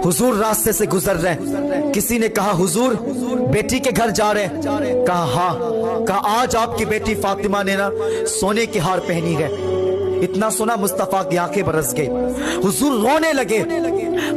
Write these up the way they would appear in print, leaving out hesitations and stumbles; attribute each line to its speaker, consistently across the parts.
Speaker 1: हुजूर रास्ते से गुजर रहे हैं। किसी ने कहा हुजूर बेटी के घर जा रहे हैं। कहा हाँ। कहा आज आपकी बेटी फातिमा ने ना सोने की हार पहनी है। इतना सुना मुस्तफा की आंखें बरस गई। हुजूर रोने लगे,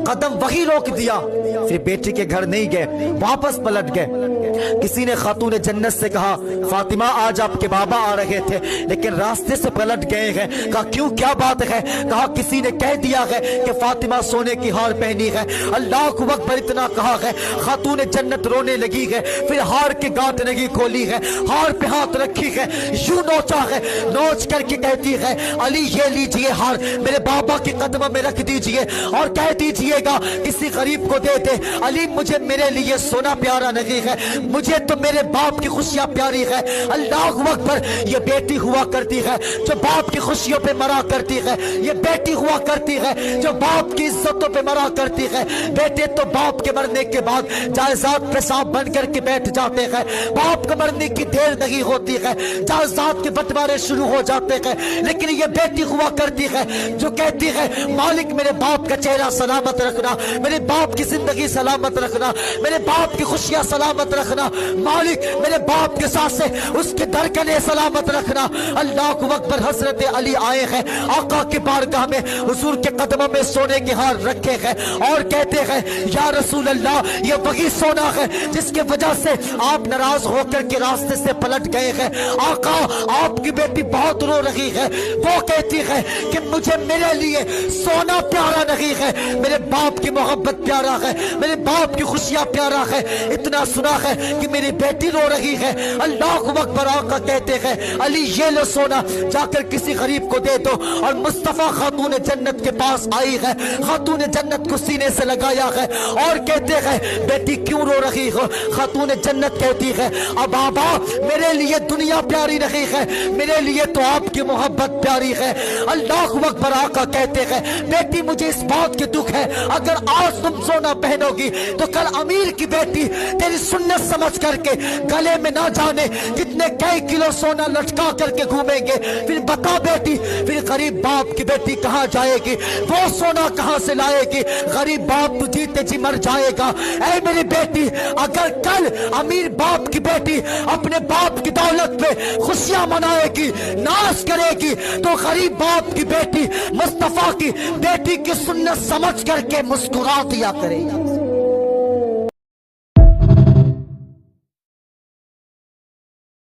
Speaker 1: कदम वही रोक दिया। फिर बेटी के घर नहीं गए, वापस पलट गए। किसी ने खातून जन्नत से कहा फातिमा आज आपके बाबा आ रहे थे लेकिन रास्ते से पलट गए हैं। कहा क्यों, क्या बात है? कहा किसी ने कह दिया है कि फातिमा सोने की हार पहनी है। अल्लाह को अकबर इतना कहा है, खातून जन्नत रोने लगी है। फिर हार के गांठ नहीं खोली है, हार पे हाथ रखी है, यूं नोचा है, नोच करके कहती है अली ये लीजिए हार, मेरे बाबा के कदम में रख दीजिए और कह दीजिएगा किसी गरीब को दे दे। अली मुझे मेरे लिए सोना प्यारा नहीं है, मुझे तो मेरे बाप की खुशियां प्यारी है। अल्लाह अकबर, ये बेटी हुआ करती है जो बाप की खुशियों पे मरा करती है। ये बेटी हुआ करती है जो बाप की इज्जतों पे मरा करती है। बेटे तो बाप के मरने के बाद जायदाद पे सांप बन करके बैठ जाते हैं। बाप के मरने की देर नहीं होती है, जायदाद के बंटवारे शुरू हो जाते हैं। लेकिन ये बेटी हुआ करती है जो कहती है मालिक मेरे बाप का चेहरा सलामत रखना, मेरे बाप की जिंदगी सलामत रखना, मेरे बाप की खुशियां सलामत रखना, मालिक मेरे बाप के साथ से उसके धड़कने सलामत रखना। अल्लाह को अकबर, हजरत अली आए हैं आका के बारगाह में, हुजूर के कदमों में सोने के हार रखे हैं और कहते हैं या रसूल अल्लाह ये वही सोना है जिसके वजह से आप नाराज होकर के रास्ते से पलट गए हैं। आका आपकी बेटी बहुत रो रही है, वो कहती है कि मुझे मेरे लिए सोना प्यारा नहीं है, मेरे बाप की मोहब्बत प्यारा है, मेरे बाप की खुशियां प्यारा है। इतना सुना है कि मेरी बेटी रो रही है। अल्लाह को अकबर, आका कहते हैं अली ये लो सोना, जाकर किसी गरीब को दे दो। और मुस्तफा खातून जन्नत के पास आई है, खातून जन्नत को सीने से लगाया है और कहते हैं बेटी क्यों रो रही हो? खातून जन्नत कहती है अब बाबा मेरे लिए दुनिया प्यारी नहीं है, मेरे लिए तो आपकी मोहब्बत प्यारी है। अल्लाह को अकबर, आका कहते हैं बेटी मुझे इस बात के दुख है अगर आज तुम सोना पहनोगी तो कल अमीर की बेटी तेरी सुन्नत समझ करके गले में ना जाने कितने कई किलो सोना लटका करके घूमेंगे। फिर बता बेटी फिर गरीब बाप की बेटी कहाँ जाएगी, वो सोना कहाँ से लाएगी? गरीब बाप तो जीते जी मर जाएगा। ऐ मेरी बेटी अगर कल अमीर बाप की बेटी अपने बाप की दौलत पे खुशियां मनाएगी, नाश करेगी, तो गरीब बाप की बेटी मुस्तफा की बेटी की सुन्नत समझ करके मुस्कुरा दिया करेगी।